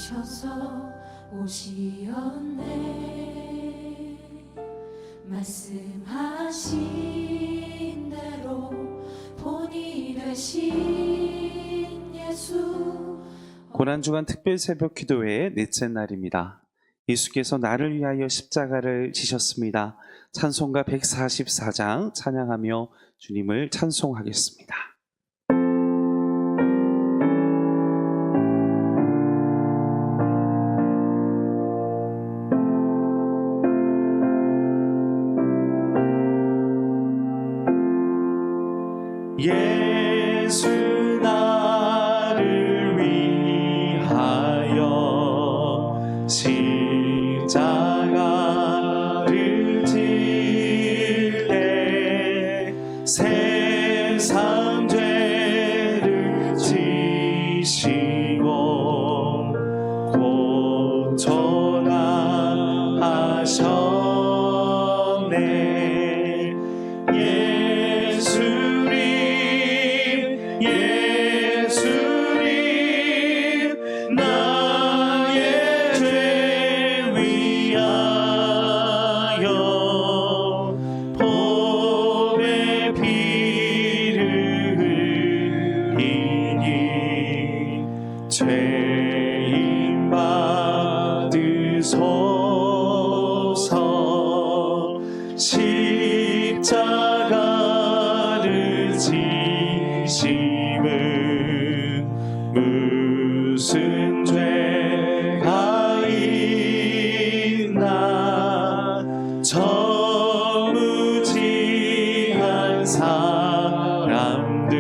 오셔서 오시었네. 말씀하신 대로 본이 되신 예수. 고난주간 특별 새벽 기도회의 넷째 날입니다. 예수께서 나를 위하여 십자가를 지셨습니다. 찬송가 144장 찬양하며 주님을 찬송하겠습니다. 예수 나를 위하여 십자가를 질 때 세상 죄를 지시고 고쳐나가셨네. 예수님 나의 죄 위하여 보배 피를 흘리니 죄인 받으소서. 십자가를 지심은 무슨 죄가 있나. 저무지한 사람들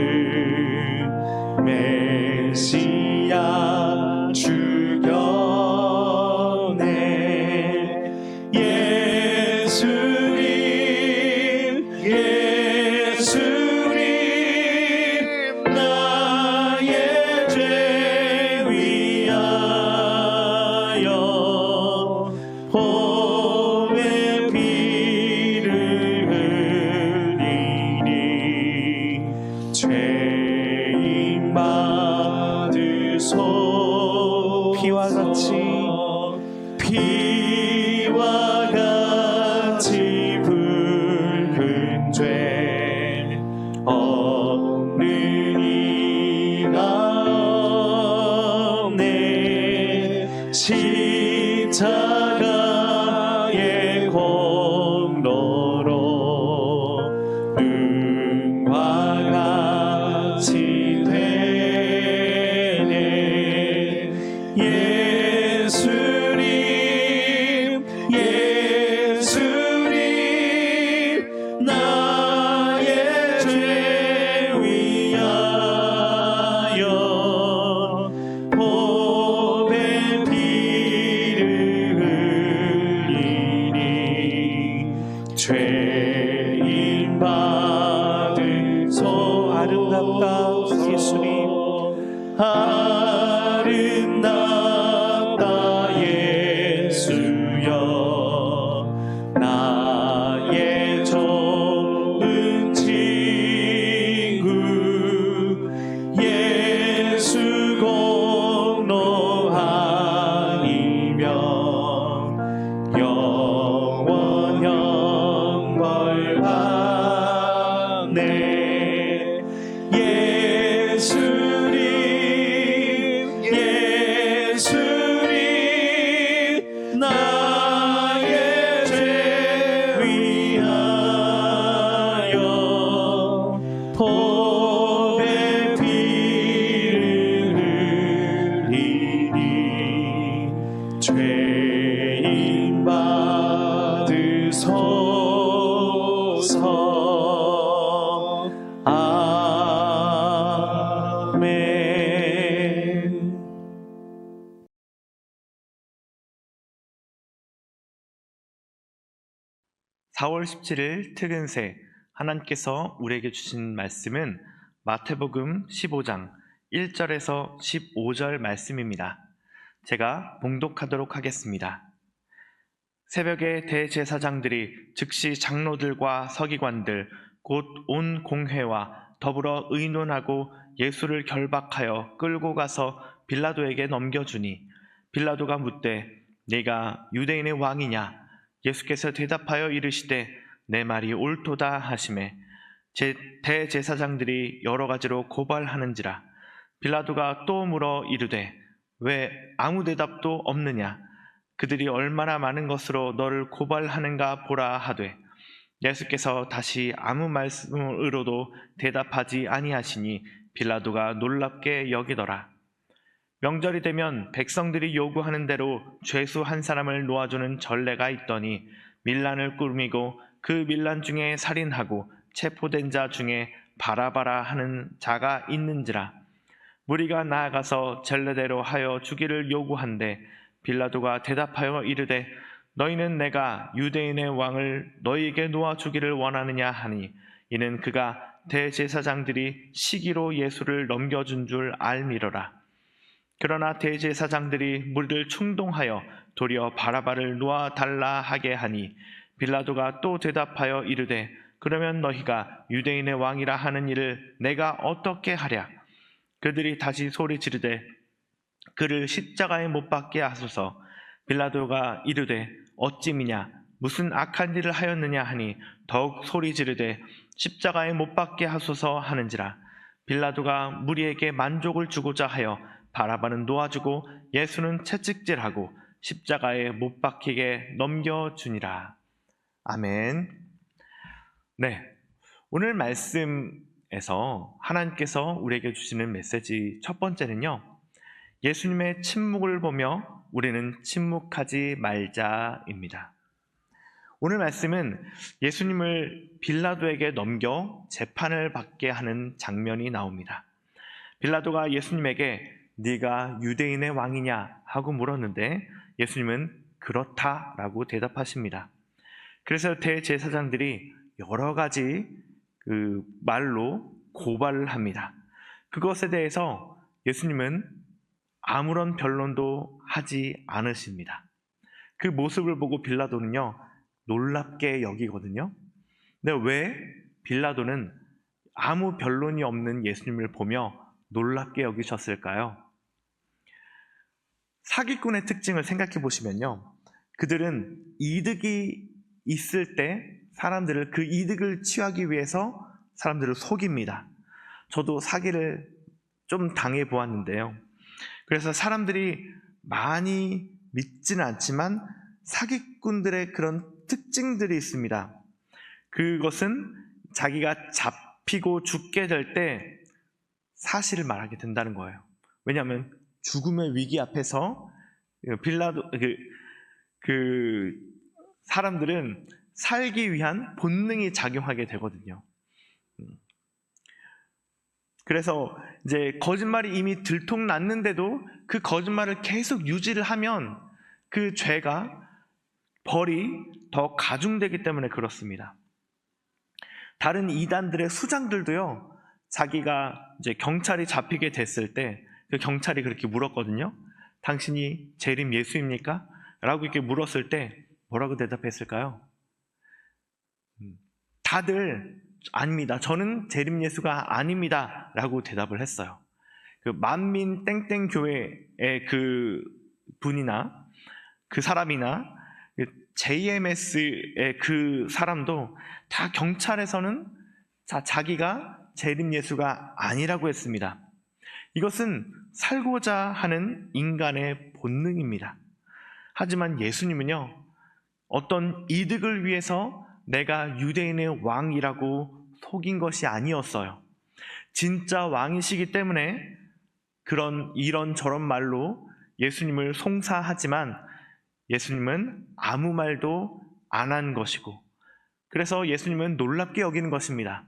메시아 죽였네. 예수님 나의 죄 위하여 보배 피를 흘리니 죄인 받으소서. 피와 같이 붉은 죄 없는 이가 없네. 십자가의 공로로 능과 같이 되네. 예수님 나의 죄 위하여 보배 피를 흘리니 죄인 받으소. 아름답다 예수님, 아름답다 예수여. 나의 좋은 친구 예수 공로 아니면 영원 형벌 받네. 예수님 나의 죄 위하여 보배 피를 흘리니 죄인 받으소서. 아멘. 4월 17일 특은세, 하나님께서 우리에게 주신 말씀은 마태복음 15장 1절에서 15절 말씀입니다. 제가 봉독하도록 하겠습니다. 새벽에 대제사장들이 즉시 장로들과 서기관들 곧 온 공회와 더불어 의논하고 예수를 결박하여 끌고 가서 빌라도에게 넘겨주니 빌라도가 묻되 네가 유대인의 왕이냐? 예수께서 대답하여 이르시되 내 말이 옳도다 하시매 대제사장들이 여러 가지로 고발하는지라. 빌라도가 또 물어 이르되 왜 아무 대답도 없느냐? 그들이 얼마나 많은 것으로 너를 고발하는가 보라 하되 예수께서 다시 아무 말씀으로도 대답하지 아니하시니 빌라도가 놀랍게 여기더라. 명절이 되면 백성들이 요구하는 대로 죄수 한 사람을 놓아주는 전례가 있더니 밀란을 꾸미고 그 밀란 중에 살인하고 체포된 자 중에 바라바라 하는 자가 있는지라. 무리가 나아가서 전례대로 하여 주기를 요구한데 빌라도가 대답하여 이르되 너희는 내가 유대인의 왕을 너희에게 놓아주기를 원하느냐 하니 이는 그가 대제사장들이 시기로 예수를 넘겨준 줄 알미러라. 그러나 대제사장들이 무리를 충동하여 도리어 바라바를 놓아달라 하게 하니 빌라도가 또 대답하여 이르되 그러면 너희가 유대인의 왕이라 하는 일을 내가 어떻게 하랴? 그들이 다시 소리 지르되 그를 십자가에 못 박게 하소서. 빌라도가 이르되 어찌미냐 무슨 악한 일을 하였느냐 하니 더욱 소리 지르되 십자가에 못 박게 하소서 하는지라. 빌라도가 무리에게 만족을 주고자 하여 바라바는 놓아주고 예수는 채찍질하고 십자가에 못 박히게 넘겨주니라. 아멘. 네, 오늘 말씀에서 하나님께서 우리에게 주시는 메시지 첫 번째는요, 예수님의 침묵을 보며 우리는 침묵하지 말자입니다. 오늘 말씀은 예수님을 빌라도에게 넘겨 재판을 받게 하는 장면이 나옵니다. 빌라도가 예수님에게 네가 유대인의 왕이냐 하고 물었는데 예수님은 그렇다라고 대답하십니다. 그래서 대제사장들이 여러 가지 말로 고발을 합니다. 그것에 대해서 예수님은 아무런 변론도 하지 않으십니다. 그 모습을 보고 빌라도는요, 놀랍게 여기거든요. 근데 왜 빌라도는 아무 변론이 없는 예수님을 보며 놀랍게 여기셨을까요? 사기꾼의 특징을 생각해 보시면요, 그들은 이득이 있을 때 사람들을 그 이득을 취하기 위해서 사람들을 속입니다. 저도 사기를 좀 당해 보았는데요. 그래서 사람들이 많이 믿지는 않지만 사기꾼들의 그런 특징들이 있습니다. 그것은 자기가 잡히고 죽게 될 때 사실을 말하게 된다는 거예요. 왜냐하면 죽음의 위기 앞에서 사람들은 살기 위한 본능이 작용하게 되거든요. 그래서 이제 거짓말이 이미 들통났는데도 그 거짓말을 계속 유지를 하면 그 죄가 벌이 더 가중되기 때문에 그렇습니다. 다른 이단들의 수장들도요, 자기가 이제 경찰이 잡히게 됐을 때 그 경찰이 그렇게 물었거든요. 당신이 재림 예수입니까? 라고 이렇게 물었을 때 뭐라고 대답했을까요? 다들 아닙니다. 저는 재림 예수가 아닙니다. 라고 대답을 했어요. 그 만민 땡땡 교회의 그 분이나 그 사람이나 JMS의 그 사람도 다 경찰에서는 자기가 재림 예수가 아니라고 했습니다. 이것은 살고자 하는 인간의 본능입니다. 하지만 예수님은요, 어떤 이득을 위해서 내가 유대인의 왕이라고 속인 것이 아니었어요. 진짜 왕이시기 때문에 이런저런 말로 예수님을 송사하지만 예수님은 아무 말도 안 한 것이고, 그래서 예수님은 놀랍게 여기는 것입니다.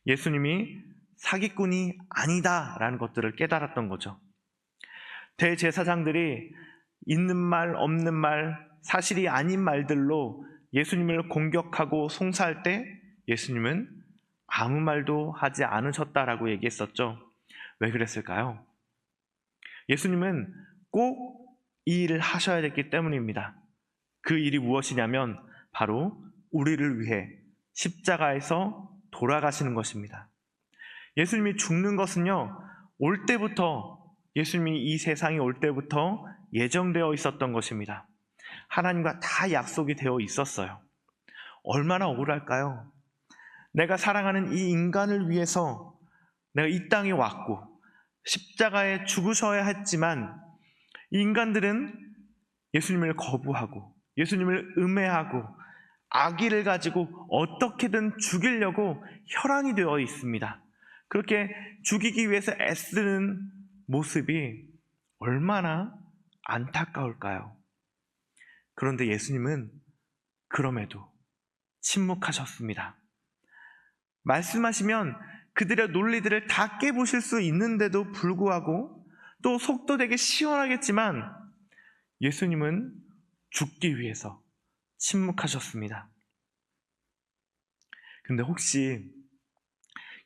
예수님이 사기꾼이 아니다라는 것들을 깨달았던 거죠. 대제사장들이 있는 말 없는 말, 사실이 아닌 말들로 예수님을 공격하고 송사할 때 예수님은 아무 말도 하지 않으셨다라고 얘기했었죠. 왜 그랬을까요? 예수님은 꼭 이 일을 하셔야 됐기 때문입니다. 그 일이 무엇이냐면 바로 우리를 위해 십자가에서 돌아가시는 것입니다. 예수님이 죽는 것은요, 올 때부터, 예수님이 이 세상에 올 때부터 예정되어 있었던 것입니다. 하나님과 다 약속이 되어 있었어요. 얼마나 억울할까요? 내가 사랑하는 이 인간을 위해서 내가 이 땅에 왔고 십자가에 죽으셔야 했지만 이 인간들은 예수님을 거부하고 예수님을 음해하고 악의를 가지고 어떻게든 죽이려고 혈안이 되어 있습니다. 그렇게 죽이기 위해서 애쓰는 모습이 얼마나 안타까울까요? 그런데 예수님은 그럼에도 침묵하셨습니다. 말씀하시면 그들의 논리들을 다 깨부실 수 있는데도 불구하고 또 속도 되게 시원하겠지만 예수님은 죽기 위해서 침묵하셨습니다. 근데 혹시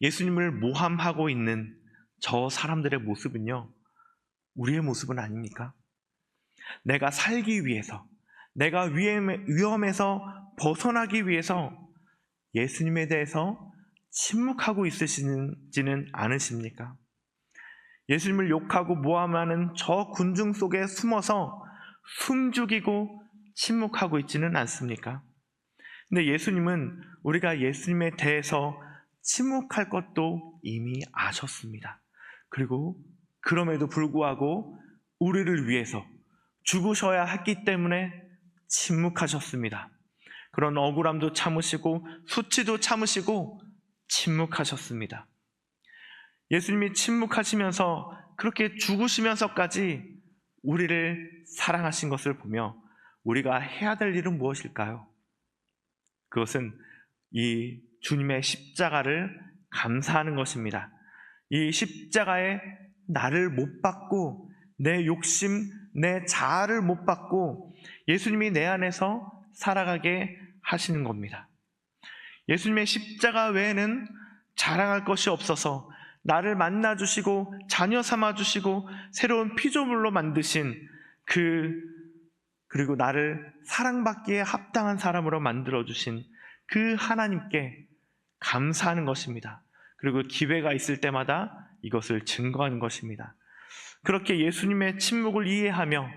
예수님을 모함하고 있는 저 사람들의 모습은요, 우리의 모습은 아닙니까? 내가 살기 위해서, 내가 위험에서 벗어나기 위해서 예수님에 대해서 침묵하고 있으시지는 않으십니까? 예수님을 욕하고 모함하는 저 군중 속에 숨어서 숨죽이고 침묵하고 있지는 않습니까? 근데 예수님은 우리가 예수님에 대해서 침묵할 것도 이미 아셨습니다. 그리고 그럼에도 불구하고 우리를 위해서 죽으셔야 했기 때문에 침묵하셨습니다. 그런 억울함도 참으시고 수치도 참으시고 침묵하셨습니다. 예수님이 침묵하시면서 그렇게 죽으시면서까지 우리를 사랑하신 것을 보며 우리가 해야 될 일은 무엇일까요? 그것은 이 주님의 십자가를 감사하는 것입니다. 이 십자가에 나를 못 박고 내 욕심, 내 자아를 못 박고 예수님이 내 안에서 살아가게 하시는 겁니다. 예수님의 십자가 외에는 자랑할 것이 없어서 나를 만나주시고 자녀 삼아주시고 새로운 피조물로 만드신 그리고 나를 사랑받기에 합당한 사람으로 만들어주신 그 하나님께 감사하는 것입니다. 그리고 기회가 있을 때마다 이것을 증거하는 것입니다. 그렇게 예수님의 침묵을 이해하며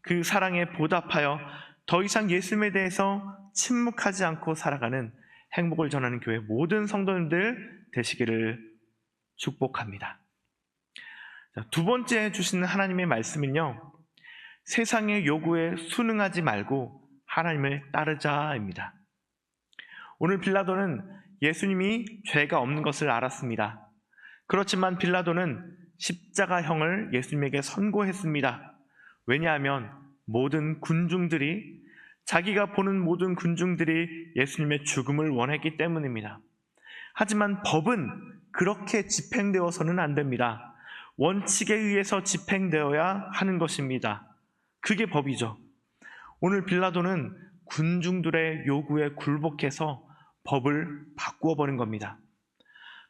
그 사랑에 보답하여 더 이상 예수님에 대해서 침묵하지 않고 살아가는 행복을 전하는 교회 모든 성도님들 되시기를 축복합니다. 두 번째 주시는 하나님의 말씀은요, 세상의 요구에 순응하지 말고 하나님을 따르자입니다. 오늘 빌라도는 예수님이 죄가 없는 것을 알았습니다. 그렇지만 빌라도는 십자가형을 예수님에게 선고했습니다. 왜냐하면 모든 군중들이, 자기가 보는 모든 군중들이 예수님의 죽음을 원했기 때문입니다. 하지만 법은 그렇게 집행되어서는 안 됩니다. 원칙에 의해서 집행되어야 하는 것입니다. 그게 법이죠. 오늘 빌라도는 군중들의 요구에 굴복해서 법을 바꾸어 버린 겁니다.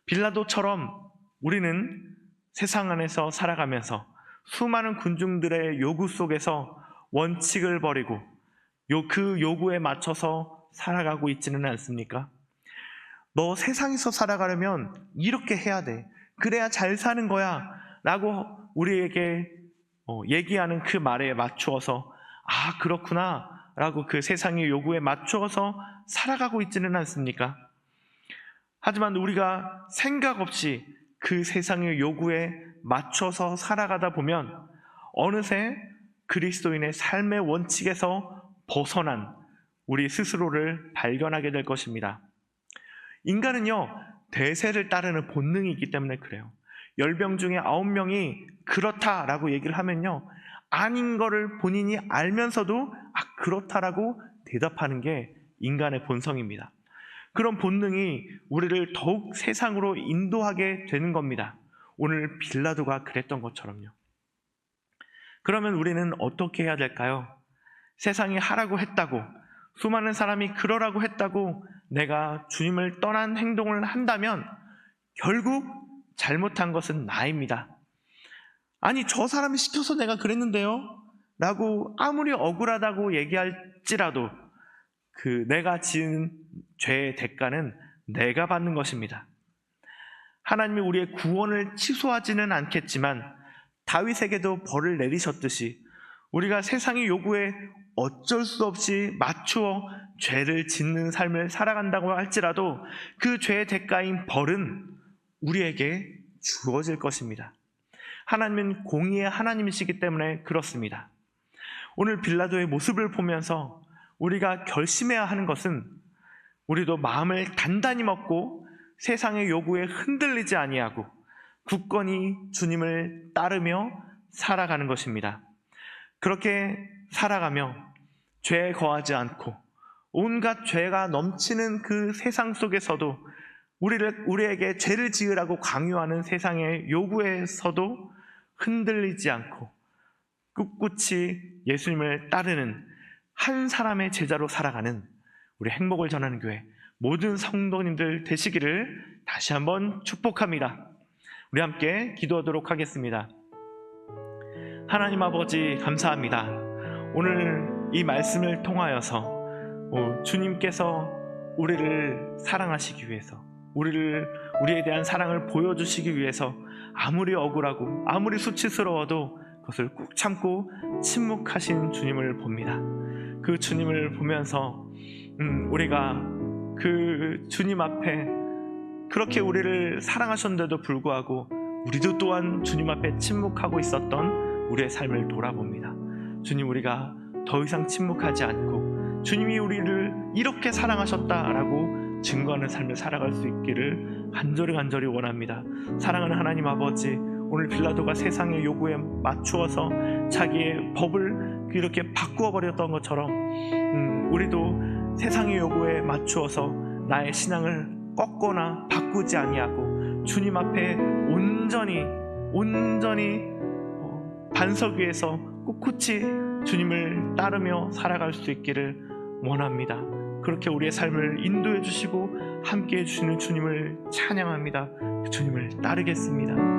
빌라도처럼 우리는 세상 안에서 살아가면서 수많은 군중들의 요구 속에서 원칙을 버리고 그 요구에 맞춰서 살아가고 있지는 않습니까? 너 세상에서 살아가려면 이렇게 해야 돼. 그래야 잘 사는 거야. 라고 우리에게 얘기하는 그 말에 맞추어서 아, 그렇구나. 라고 그 세상의 요구에 맞추어서 살아가고 있지는 않습니까? 하지만 우리가 생각 없이 그 세상의 요구에 맞춰서 살아가다 보면 어느새 그리스도인의 삶의 원칙에서 벗어난 우리 스스로를 발견하게 될 것입니다. 인간은요, 대세를 따르는 본능이 있기 때문에 그래요. 10명 중에 9명이 그렇다라고 얘기를 하면요, 아닌 거를 본인이 알면서도 그렇다라고 대답하는 게 인간의 본성입니다. 그런 본능이 우리를 더욱 세상으로 인도하게 되는 겁니다. 오늘 빌라도가 그랬던 것처럼요. 그러면 우리는 어떻게 해야 될까요? 세상이 하라고 했다고, 수많은 사람이 그러라고 했다고 내가 주님을 떠난 행동을 한다면 결국 잘못한 것은 나입니다. 아니, 저 사람이 시켜서 내가 그랬는데요? 라고 아무리 억울하다고 얘기할지라도 그 내가 지은 죄의 대가는 내가 받는 것입니다. 하나님이 우리의 구원을 취소하지는 않겠지만 다윗에게도 벌을 내리셨듯이 우리가 세상의 요구에 어쩔 수 없이 맞추어 죄를 짓는 삶을 살아간다고 할지라도 그 죄의 대가인 벌은 우리에게 주어질 것입니다. 하나님은 공의의 하나님이시기 때문에 그렇습니다. 오늘 빌라도의 모습을 보면서 우리가 결심해야 하는 것은 우리도 마음을 단단히 먹고 세상의 요구에 흔들리지 아니하고 굳건히 주님을 따르며 살아가는 것입니다. 그렇게 살아가며 죄에 거하지 않고 온갖 죄가 넘치는 그 세상 속에서도 우리에게 죄를 지으라고 강요하는 세상의 요구에서도 흔들리지 않고 꿋꿋이 예수님을 따르는 한 사람의 제자로 살아가는 우리 행복을 전하는 교회 모든 성도님들 되시기를 다시 한번 축복합니다. 우리 함께 기도하도록 하겠습니다. 하나님 아버지 감사합니다. 오늘 이 말씀을 통하여서 주님께서 우리를 사랑하시기 위해서 우리에 대한 사랑을 보여주시기 위해서 아무리 억울하고 아무리 수치스러워도 그것을 꾹 참고 침묵하신 주님을 봅니다. 그 주님을 보면서 우리가 그 주님 앞에 그렇게 우리를 사랑하셨는데도 불구하고 우리도 또한 주님 앞에 침묵하고 있었던 우리의 삶을 돌아봅니다. 주님, 우리가 더 이상 침묵하지 않고 주님이 우리를 이렇게 사랑하셨다라고 증거하는 삶을 살아갈 수 있기를 간절히 원합니다. 사랑하는 하나님 아버지, 오늘 빌라도가 세상의 요구에 맞추어서 자기의 법을 이렇게 바꾸어 버렸던 것처럼 우리도 세상의 요구에 맞추어서 나의 신앙을 꺾거나 바꾸지 아니하고 주님 앞에 온전히 반석 위에서 꿋꿋이 주님을 따르며 살아갈 수 있기를 원합니다. 그렇게 우리의 삶을 인도해 주시고 함께해 주시는 주님을 찬양합니다. 주님을 따르겠습니다.